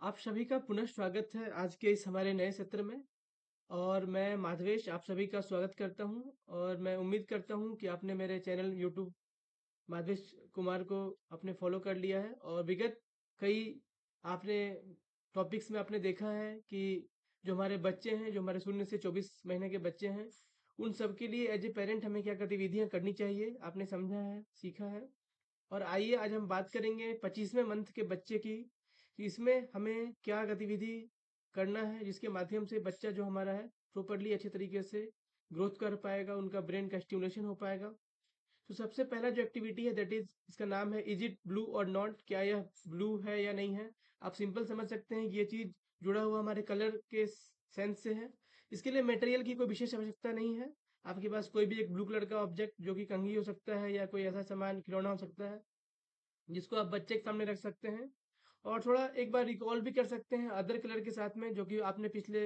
आप सभी का पुनः स्वागत है आज के इस हमारे नए सत्र में। और मैं माधवेश आप सभी का स्वागत करता हूं। और मैं उम्मीद करता हूं कि आपने मेरे चैनल यूट्यूब माधवेश कुमार को आपने फॉलो कर लिया है। और विगत कई आपने टॉपिक्स में आपने देखा है कि जो हमारे बच्चे हैं, जो हमारे 0 से 24 महीने के बच्चे हैं, उन सब के लिए एज ए पेरेंट हमें क्या गतिविधियां करनी चाहिए, आपने समझा है, सीखा है। और आइए आज हम बात करेंगे 25वें मंथ के बच्चे की, कि इसमें हमें क्या गतिविधि करना है जिसके माध्यम से बच्चा जो हमारा है प्रॉपरली अच्छे तरीके से ग्रोथ कर पाएगा, उनका ब्रेन का स्टिमुलेशन हो पाएगा। तो सबसे पहला जो एक्टिविटी है दैट इज, इसका नाम है इज इट ब्लू और नॉट, क्या यह ब्लू है या नहीं है। आप सिंपल समझ सकते हैं कि ये चीज जुड़ा हुआ हमारे कलर के सेंस से है। इसके लिए मटेरियल की कोई विशेष आवश्यकता नहीं है। आपके पास कोई भी एक ब्लू कलर का ऑब्जेक्ट जो कि कंघी हो सकता है या कोई ऐसा सामान खिलौना हो सकता है जिसको आप बच्चे के सामने रख सकते हैं। और थोड़ा एक बार रिकॉल भी कर सकते हैं अदर कलर के साथ में, जो कि आपने पिछले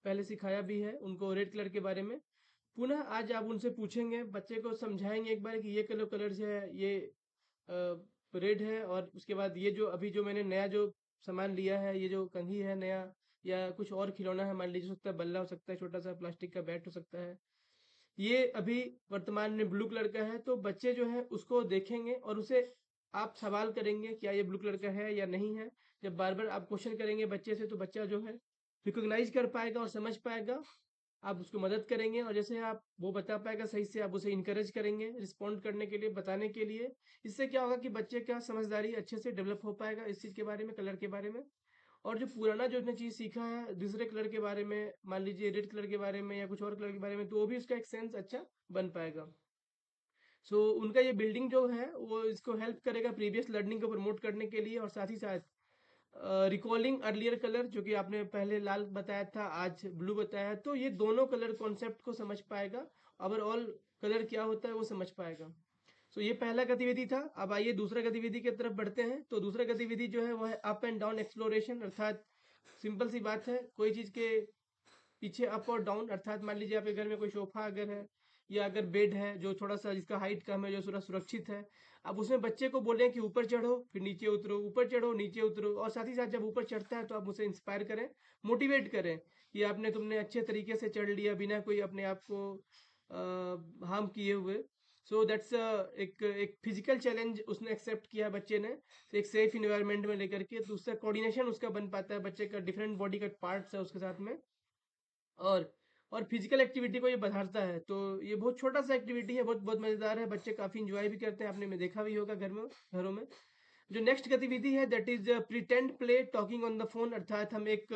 पहले सिखाया भी है उनको रेड कलर के बारे में। पुनः आज आप उनसे पूछेंगे, बच्चे को समझाएंगे एक बार कि ये कलर से है, ये रेड है। और उसके बाद ये जो अभी जो मैंने नया जो सामान लिया है, ये जो कंघी है नया, या कुछ और खिलौना है, मान लीजिए हो सकता है बल्ला, हो सकता है छोटा सा प्लास्टिक का बैट हो सकता है, ये अभी वर्तमान में ब्लू कलर का है। तो बच्चे जो है उसको देखेंगे और उसे आप सवाल करेंगे क्या ये ब्लू कलर का है या नहीं है। जब बार बार आप क्वेश्चन करेंगे बच्चे से तो बच्चा जो है रिकॉग्नाइज कर पाएगा और समझ पाएगा। आप उसको मदद करेंगे और जैसे आप वो बता पाएगा सही से, आप उसे इनकरेज करेंगे रिस्पॉन्ड करने के लिए, बताने के लिए। इससे क्या होगा कि बच्चे का समझदारी अच्छे से डेवलप हो पाएगा इस चीज़ के बारे में, कलर के बारे में। और जो पुराना जो उसने चीज़ सीखा है दूसरे कलर के बारे में, मान लीजिए रेड कलर के बारे में या कुछ और कलर के बारे में, तो वो भी उसका एक सेंस अच्छा बन पाएगा। सो उनका ये बिल्डिंग जो है वो इसको हेल्प करेगा प्रीवियस लर्निंग को प्रमोट करने के लिए। और साथ ही साथ रिकॉलिंग अर्लियर कलर, जो कि आपने पहले लाल बताया था, आज ब्लू बताया, तो ये दोनों कलर कॉन्सेप्ट को समझ पाएगा। ओवरऑल कलर क्या होता है वो समझ पाएगा। सो ये पहला गतिविधि था। अब आइए दूसरा गतिविधि की तरफ बढ़ते हैं। तो दूसरा गतिविधि जो है वो है अप एंड डाउन एक्सप्लोरेशन। अर्थात सिंपल सी बात है, कोई चीज़ के पीछे अप और डाउन, अर्थात मान लीजिए आपके घर में कोई सोफा अगर है या अगर बेड है जो थोड़ा सा जिसका हाइट कम है, जो थोड़ा सुरक्षित है, अब उसमें बच्चे को बोलें कि ऊपर चढ़ो फिर नीचे उतरो, ऊपर चढ़ो नीचे उतरो। और साथ ही साथ जब ऊपर चढ़ता है तो आप उसे इंस्पायर करें, मोटिवेट करें कि आपने तुमने अच्छे तरीके से चढ़ लिया बिना कोई अपने आप को हार्म किए हुए। सो दैट्स एक फिजिकल चैलेंज उसने एक्सेप्ट किया बच्चे ने, तो एक सेफ इन्वायरमेंट में लेकर के, तो उससे कोऑर्डिनेशन उसका बन पाता है, बच्चे का डिफरेंट बॉडी का पार्ट्स है उसके साथ में। और और फिजिकल एक्टिविटी को ये बढ़ाता है। तो ये बहुत छोटा सा एक्टिविटी है, बहुत बहुत मजेदार है, बच्चे काफी इंजॉय भी करते हैं, आपने में देखा भी होगा घर में, घरों में। जो नेक्स्ट गतिविधि है that is pretend play talking on the phone. अर्थात हम एक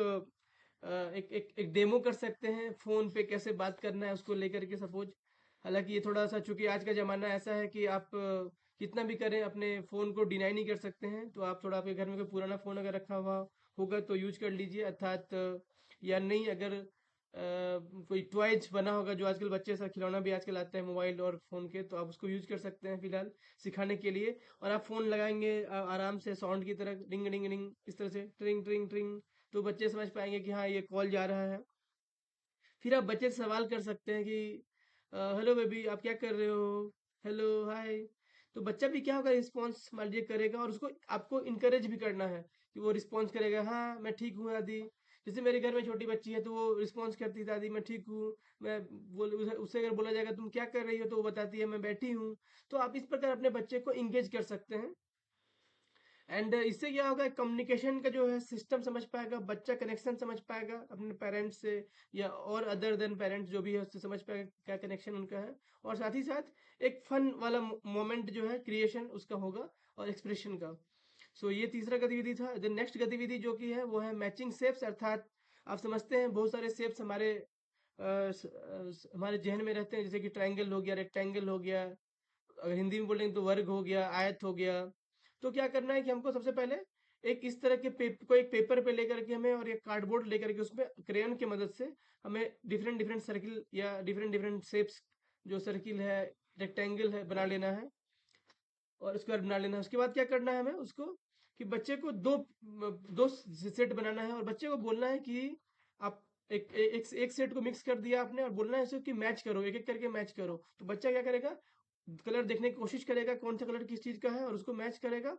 डेमो कर सकते हैं फोन पे कैसे बात करना है उसको लेकर के, सपोज। हालांकि ये थोड़ा सा, चूंकि आज का जमाना ऐसा है कि आप कितना भी करें अपने फोन को डिनाई नहीं कर सकते हैं, तो आप थोड़ा, आपके घर में कोई पुराना फोन अगर रखा हुआ होगा तो यूज कर लीजिए। अर्थात या नहीं, अगर कोई टॉयज बना होगा, जो आजकल बच्चे ऐसा खिलौना भी आजकल आते हैं मोबाइल और फोन के, तो आप उसको यूज कर सकते हैं फिलहाल सिखाने के लिए। और आप फोन लगाएंगे आराम से साउंड की तरह, रिंग रिंग रिंग, इस तरह से ट्रिंग ट्रिंग ट्रिंग, तो बच्चे समझ पाएंगे कि हाँ ये कॉल जा रहा है। फिर आप बच्चे से सवाल कर सकते हैं कि हेलो बेबी आप क्या कर रहे हो, हेलो हाय। तो बच्चा भी क्या होगा, रिस्पॉन्स मान लीजिए करेगा, और उसको आपको इनकरेज भी करना है कि वो रिस्पॉन्स करेगा, हाँ मैं ठीक हूँ दादी। जैसे मेरे घर में छोटी बच्ची है तो वो रिस्पॉन्स करती है, दादी मैं ठीक हूँ। मैं बोल उससे अगर बोला जाएगा तुम क्या कर रही हो, तो वो बताती है मैं बैठी हूँ। तो आप इस प्रकार अपने बच्चे को इंगेज कर सकते हैं। एंड इससे क्या होगा, कम्युनिकेशन का जो है सिस्टम समझ पाएगा बच्चा, कनेक्शन समझ पाएगा अपने पेरेंट्स से, या और अदर देन पेरेंट्स जो भी है उससे समझ पाएगा क्या कनेक्शन उनका है। और साथ ही साथ एक फन वाला मोमेंट जो है क्रिएशन उसका होगा, और एक्सप्रेशन का। सो ये तीसरा गतिविधि था। देन नेक्स्ट गतिविधि जो कि है वो है मैचिंग शेप्स। अर्थात आप समझते हैं बहुत सारे शेप्स हमारे हमारे जहन में रहते हैं, जैसे कि ट्रायंगल हो गया, रेक्टेंगल हो गया, अगर हिंदी में बोलेंगे तो वर्ग हो गया, आयत हो गया। तो क्या करना है कि हमको सबसे पहले एक इस तरह के को एक पेपर पे लेकर के हमें, और एक कार्डबोर्ड लेकर के उसमें क्रेयन की मदद से हमें डिफरेंट डिफरेंट सर्किल या डिफरेंट डिफरेंट शेप्स, जो सर्किल है, रेक्टेंगल है, बना लेना है। और स्क्वायर बना लेना है। उसके बाद क्या करना है हमें उसको, कि बच्चे को दो दो सेट बनाना है, और बच्चे को बोलना है कि आप एक सेट को मिक्स कर दिया आपने, और बोलना है इसको कि मैच करो, एक एक करके मैच करो। तो बच्चा क्या करेगा, कलर देखने की कोशिश करेगा कौन सा कलर किस चीज का है, और उसको मैच करेगा।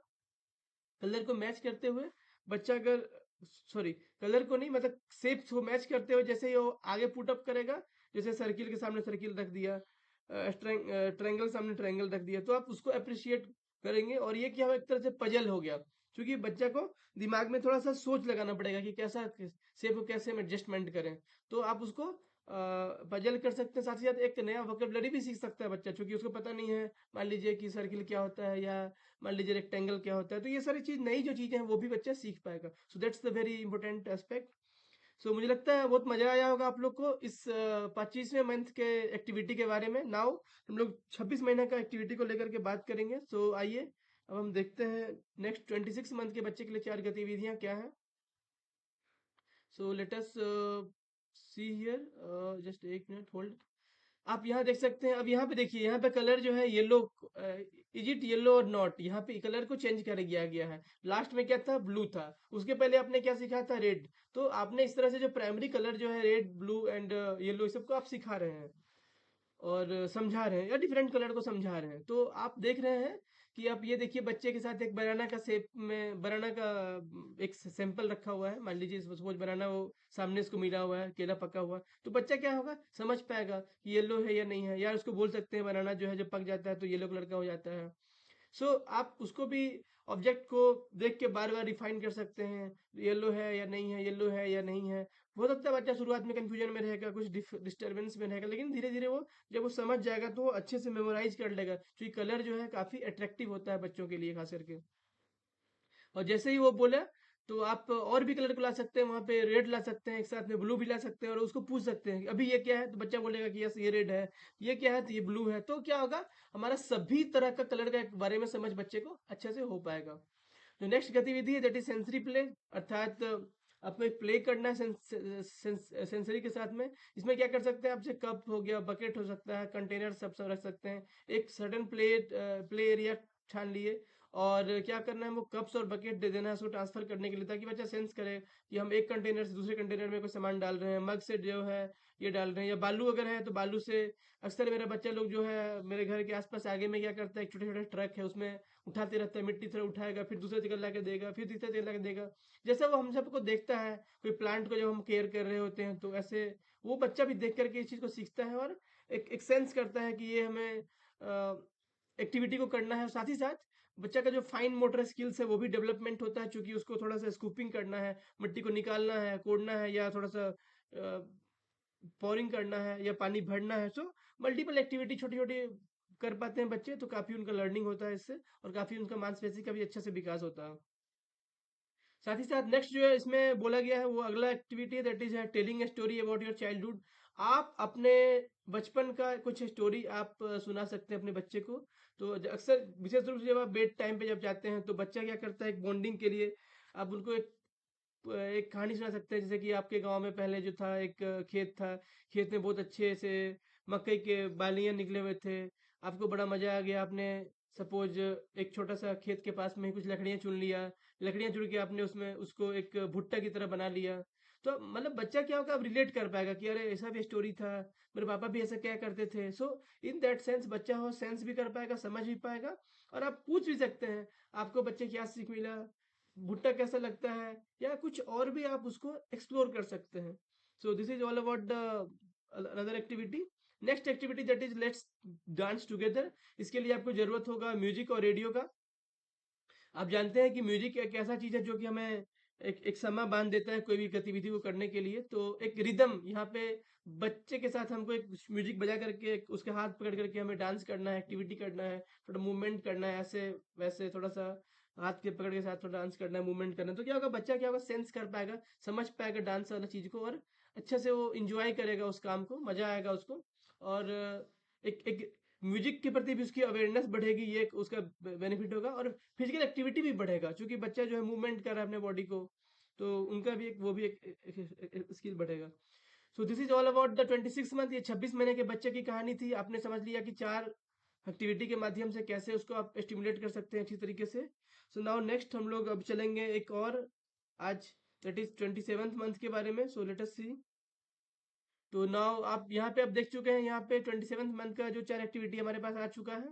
कलर को मैच करते हुए बच्चा अगर सॉरी, कलर को नहीं, मतलब शेप्स को मैच करते हुए जैसे ही वो आगे पुट अप करेगा, जैसे सर्किल के सामने सर्किल रख दिया, ट्रायंगल सामने ट्रायंगल रख दिया, तो आप उसको अप्रिशिएट करेंगे। और ये क्या हो, एक तरह से पजल हो गया, क्योंकि बच्चा को दिमाग में थोड़ा सा सोच लगाना पड़ेगा कि कैसा शेप को कैसे हम एडजस्टमेंट करें। तो आप उसको पजल कर सकते हैं, साथ ही साथ एक नया वोकेबलरी भी सीख सकता है बच्चा, क्योंकि उसको पता नहीं है, मान लीजिए कि सर्किल क्या होता है, या मान लीजिए रेक्टेंगल क्या होता है। तो ये सारी चीज, नई जो चीजें हैं वो भी बच्चा सीख पाएगा। So that's the very important aspect. So मुझे लगता है बहुत मजा आया होगा आप लोग को इस 25वें मंथ के एक्टिविटी के बारे में। नाउ हम लोग 26 महीने का एक्टिविटी को लेकर के बात करेंगे। सो आइए अब हम देखते हैं नेक्स्ट 26 मंथ के बच्चे के लिए चार गतिविधियां क्या हैं। So let us see here, just एक मिनट होल्ड। आप यहाँ देख सकते हैं, अब यहाँ पे देखिए, यहाँ पे कलर जो है येलो, इज इट येलो और नॉट, यहाँ पे कलर को चेंज कर दिया गया है। लास्ट में क्या था, ब्लू था, उसके पहले आपने क्या सीखा था, रेड। तो आपने इस तरह से जो प्राइमरी कलर जो है, रेड, ब्लू एंड येलो, इस सबको आप सिखा रहे हैं और समझा रहे हैं, या डिफरेंट कलर को समझा रहे हैं। तो आप देख रहे हैं कि आप ये देखिए, बच्चे के साथ एक बनाना का शेप में, बनाना का एक सैंपल रखा हुआ है। मान लीजिए सपोज बनाना वो सामने इसको मिला हुआ है, केला पका हुआ है, तो बच्चा क्या होगा, समझ पाएगा कि येलो है या नहीं है। या उसको बोल सकते हैं बनाना जो है जब पक जाता है तो येलो कलर का हो जाता है। सो आप उसको भी, ऑब्जेक्ट को देख के बार बार रिफाइन कर सकते हैं, येलो है या नहीं है, येलो है या नहीं है। हो सकता है बच्चा शुरुआत में कंफ्यूजन में रहेगा, कुछ डिस्टर्बेंस में रहेगा, लेकिन धीरे धीरे वो, जब वो समझ जाएगा तो वो अच्छे से मेमोराइज कर लेगा, क्योंकि कलर जो है काफी अट्रैक्टिव होता है बच्चों के लिए खास करके। और जैसे ही वो बोला, तो आप और भी कलर को ला सकते हैं, वहां पे रेड ला सकते हैं, एक साथ में ब्लू भी ला सकते हैं, और उसको पूछ सकते हैं कि अभी ये क्या है, तो बच्चा बोलेगा कि यस ये रेड है, ये क्या है, तो ये ब्लू है। तो क्या होगा, हमारा सभी तरह का कलर का बारे में समझ बच्चे को अच्छे से हो पाएगा। जो नेक्स्ट गतिविधि है, दैट इज सेंसरी प्ले, अर्थात आपको एक प्ले करना है सेंसरी के साथ में। इसमें क्या कर सकते हैं, आपसे कप हो गया, बकेट हो सकता है, कंटेनर सब रख सकते हैं। एक सडन प्ले एरिया ठान लिए, और क्या करना है, वो कप्स और बकेट दे देना है उसको ट्रांसफर करने के लिए, ताकि बच्चा सेंस करे कि हम एक कंटेनर से दूसरे कंटेनर में कोई सामान डाल रहे हैं। मग से जो है ये डाल रहे हैं, या बालू अगर है तो बालू से। अक्सर मेरा बच्चा लोग जो है मेरे घर के आसपास आगे में क्या करता है, एक छोटे छोटे ट्रक है, उसमें उठाते रहता है, मिट्टी थोड़ा उठाएगा, फिर दूसरे जगह लाके देगा, फिर तीसरे जगह लाके देगा। जैसे वो हम सबको देखता है, कोई प्लांट को जब हम केयर कर रहे होते हैं, तो ऐसे वो बच्चा भी देख करके इस चीज को सीखता है, और एक सेंस करता है कि ये हमें एक्टिविटी को करना है। साथ ही साथ बच्चा का जो फाइन मोटर स्किल्स है वो भी डेवलपमेंट होता है, क्योंकि उसको थोड़ा सा स्कूपिंग करना है, मिट्टी को निकालना है, कोड़ना है, या थोड़ा सा पोरिंग करना है, या पानी भरना है। सो मल्टीपल एक्टिविटी छोटी छोटी कर पाते हैं बच्चे, तो काफी उनका लर्निंग होता है इससे, और काफी उनका मांसपेशी का भी अच्छे से विकास होता है। साथ ही साथ नेक्स्ट जो है इसमें बोला गया है, वो अगला एक्टिविटी है, दैट इज है telling a story about your childhood. आप अपने बचपन का कुछ स्टोरी आप सुना सकते हैं अपने बच्चे को। तो अक्सर विशेष रूप से जब आप बेड टाइम पे जब जाते हैं, तो बच्चा क्या करता है, एक बॉन्डिंग के लिए आप उनको एक कहानी सुना सकते हैं। जैसे कि आपके गांव में पहले जो था, एक खेत था, खेत में बहुत अच्छे से मकई के बालियां निकले हुए थे, आपको बड़ा मजा आ गया। आपने सपोज एक छोटा सा खेत के पास में ही कुछ लकड़ियां चुन लिया, लकड़ियां चुन के आपने उसमें उसको एक भुट्टा की तरह बना लिया। तो मतलब बच्चा क्या होगा, अब रिलेट कर पाएगा कि अरे ऐसा भी स्टोरी था, मेरे पापा भी ऐसा क्या करते थे। सो इन दैट सेंस बच्चा हो सेंस भी कर पाएगा, समझ भी पाएगा। और आप पूछ भी सकते हैं, आपको बच्चे क्या सीख मिला, भुट्टा कैसा लगता है, या कुछ और भी आप उसको एक्सप्लोर कर सकते हैं। So this is all about the another activity. Next activity that is let's dance together. इसके लिए आपको जरूरत होगा म्यूजिक और रेडियो का। आप जानते हैं कि म्यूजिक एक ऐसा चीज है जो कि हमें एक समय बांध देता है कोई भी गतिविधि को करने के लिए। तो एक रिदम यहाँ पे, बच्चे के साथ हमको एक म्यूजिक बजा करके उसके हाथ पकड़ करके हमें डांस करना है, एक्टिविटी करना है, थोड़ा मूवमेंट करना है, ऐसे वैसे थोड़ा सा हाथ के पकड़ के साथ थोड़ा डांस करना है, मूवमेंट करना है। तो क्या होगा, बच्चा क्या होगा, सेंस कर पाएगा, समझ पाएगा डांस वाला चीज को, और अच्छे से वो इंजॉय करेगा उस काम को, मजा आएगा उसको। और एक एक म्यूजिक के प्रति भी उसकी अवेयरनेस बढ़ेगी, ये एक उसका बेनिफिट होगा। और फिजिकल एक्टिविटी भी बढ़ेगा, क्योंकि बच्चा जो है मूवमेंट कर रहा है अपने बॉडी को, तो उनका भी एक वो भी एक स्किल बढ़ेगा। So this is all about the 26 month. ये 26 महीने के बच्चे की कहानी थी। आपने समझ लिया कि चार एक्टिविटी के माध्यम से कैसे उसको आप स्टिमुलेट कर सकते हैं अच्छी तरीके से। सो नाउ नेक्स्ट हम लोग अब चलेंगे एक और, आज दैट इज 27th मंथ के बारे में। सो लेट अस सी। तो नाउ आप यहाँ पे अब देख चुके हैं, यहाँ पे 27th मंथ का जो चार एक्टिविटी हमारे पास आ चुका है।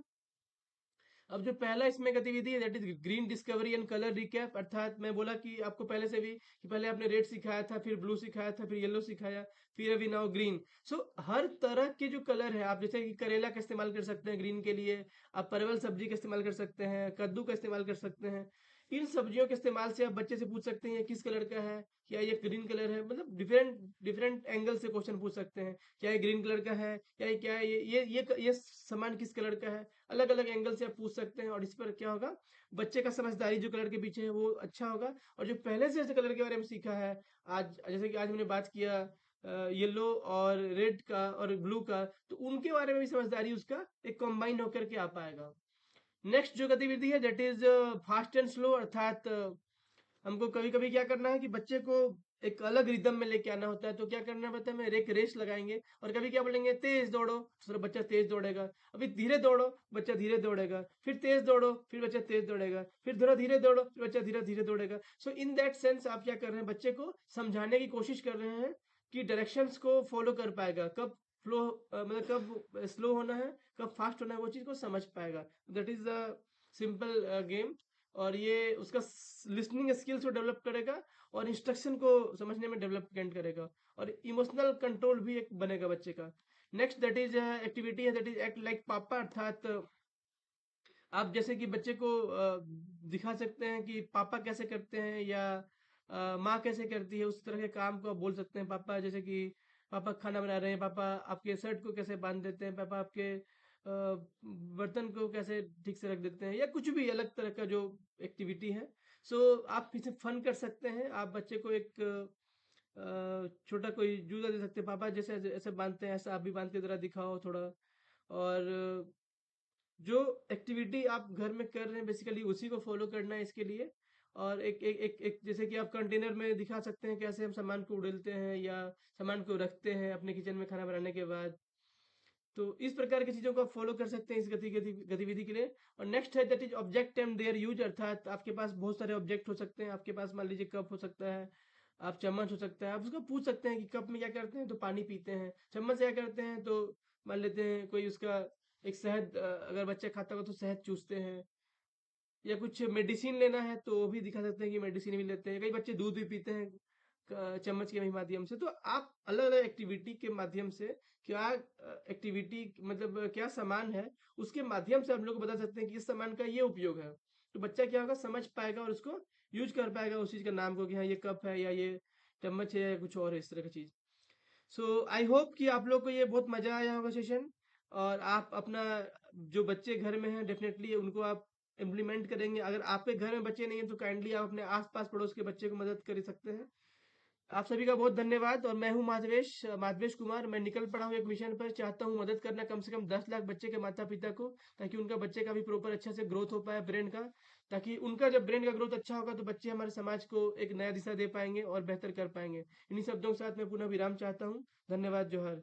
अब जो पहला इसमें गतिविधि है that is green discovery and colour recap, अर्थात मैं बोला कि आपको पहले से भी कि पहले आपने रेड सिखाया था, फिर ब्लू सिखाया था, फिर येलो सिखाया, फिर अभी नाउ ग्रीन। सो हर तरह के जो कलर है, आप जैसे कि करेला का इस्तेमाल कर सकते हैं ग्रीन के लिए, आप परवल सब्जी का इस्तेमाल कर सकते हैं, कद्दू का इस्तेमाल कर सकते हैं। इन सब्जियों के इस्तेमाल से आप बच्चे से पूछ सकते हैं ये किस कलर का है, क्या ये ग्रीन कलर है, मतलब डिफरेंट डिफरेंट एंगल से क्वेश्चन पूछ सकते हैं। क्या ये ग्रीन कलर का है, या ये क्या है, ये सामान किस कलर का है, अलग अलग एंगल से आप पूछ सकते हैं। और इस पर क्या होगा, बच्चे का समझदारी जो कलर के पीछे है वो अच्छा होगा। और जो पहले से ऐसे कलर के बारे में सीखा है, आज जैसे कि आज हमने बात किया येलो और रेड का और ब्लू का, तो उनके बारे में भी समझदारी उसका एक कंबाइन होकर के आ पाएगा। नेक्स्ट जो गतिविधि है that is fast and slow, अर्थात हमको कभी कभी क्या करना है कि बच्चे को एक अलग रिदम में लेके आना होता है। तो क्या करना पड़ता है, हमें एक रेस लगाएंगे और कभी क्या बोलेंगे तेज दौड़ो, तो बच्चा तेज दौड़ेगा। अभी धीरे दौड़ो, बच्चा धीरे दौड़ेगा। फिर तेज दौड़ो, फिर बच्चा तेज दौड़ेगा। फिर थोड़ा धीरे दौड़ो, फिर बच्चा धीरे धीरे दौड़ेगा। सो इन दैट सेंस आप क्या कर रहे हैं, बच्चे को समझाने की कोशिश कर रहे हैं कि डायरेक्शंस को फॉलो कर पाएगा, कब फ्लो मतलब कब स्लो होना है, कब फास्ट होना है, वो चीज को समझ पाएगा। That is the simple game. और ये उसका लिसनिंग स्किल्स को डेवलप करेगा और इंस्ट्रक्शन को समझने में डेवलपमेंट करेगा, और इमोशनल कंट्रोल भी एक बनेगा बच्चे का। नेक्स्ट दैट इज एक्टिविटी है दैट इज एक्ट लाइक पापा, अर्थात आप जैसे कि बच्चे को दिखा सकते हैं कि पापा कैसे करते हैं, या माँ कैसे करती है, उस तरह के काम को आप बोल सकते हैं। पापा जैसे कि पापा खाना बना रहे हैं, पापा आपके शर्ट को कैसे बांध देते हैं, पापा आपके बर्तन को कैसे ठीक से रख देते हैं, या कुछ भी अलग तरह का जो एक्टिविटी है। सो आप इसे फन कर सकते हैं। आप बच्चे को एक छोटा कोई जूता दे सकते हैं, पापा जैसे ऐसे बांधते हैं, ऐसा आप भी बांध के जरा दिखाओ थोड़ा। और जो एक्टिविटी आप घर में कर रहे हैं बेसिकली उसी को फॉलो करना है इसके लिए। और एक जैसे कि आप कंटेनर में दिखा सकते हैं कैसे हम सामान को उड़ेलते हैं या सामान को रखते हैं अपने किचन में खाना बनाने के बाद। तो इस प्रकार की चीजों को आप फॉलो कर सकते हैं इस गतिविधि के लिए। और नेक्स्ट है that is object and their use, अर्थात आपके पास बहुत सारे ऑब्जेक्ट हो सकते हैं। आपके पास मान लीजिए कप हो सकता है, आप चम्मच हो सकता है। आप उसको पूछ सकते हैं कि कप में क्या करते हैं, तो पानी पीते हैं। चम्मच से क्या करते हैं, तो मान लेते हैं कोई उसका एक शहद, अगर बच्चा खाता होगा तो शहद चूसते हैं। या कुछ मेडिसिन लेना है तो वो भी दिखा सकते हैं कि मेडिसिन भी लेते हैं। कई बच्चे दूध भी पीते हैं चम्मच के भी माध्यम से। तो आप अलग अलग एक्टिविटी के माध्यम से क्या एक्टिविटी मतलब क्या सामान है, उसके माध्यम से हम लोग को बता सकते हैं कि इस सामान का ये उपयोग है। तो बच्चा क्या होगा, समझ पाएगा और उसको यूज कर पाएगा उस चीज का नाम को, कि हाँ ये कप है या ये चम्मच है या कुछ और है इस तरह की चीज। सो आई होप कि आप लोग को ये बहुत मजा आया होगा सेशन। और आप अपना जो बच्चे घर में हैं डेफिनेटली उनको आप इम्प्लीमेंट करेंगे। अगर आपके घर में बच्चे नहीं हैं तो काइंडली आप अपने आसपास पड़ोस के बच्चे को मदद कर सकते हैं। आप सभी का बहुत धन्यवाद। और मैं हूँ माधवेश माधवेश कुमार। मैं निकल पड़ा हूँ एक मिशन पर, चाहता हूँ मदद करना कम से कम 10 लाख बच्चे के माता पिता को, ताकि उनका बच्चे का भी प्रॉपर अच्छा से ग्रोथ हो पाए ब्रेन का। ताकि उनका जब ब्रेन का ग्रोथ अच्छा होगा तो बच्चे हमारे समाज को एक नया दिशा दे पाएंगे और बेहतर कर पाएंगे। इन्हीं शब्दों के साथ मैं पुनः विराम चाहता हूँ। धन्यवाद, जोहर।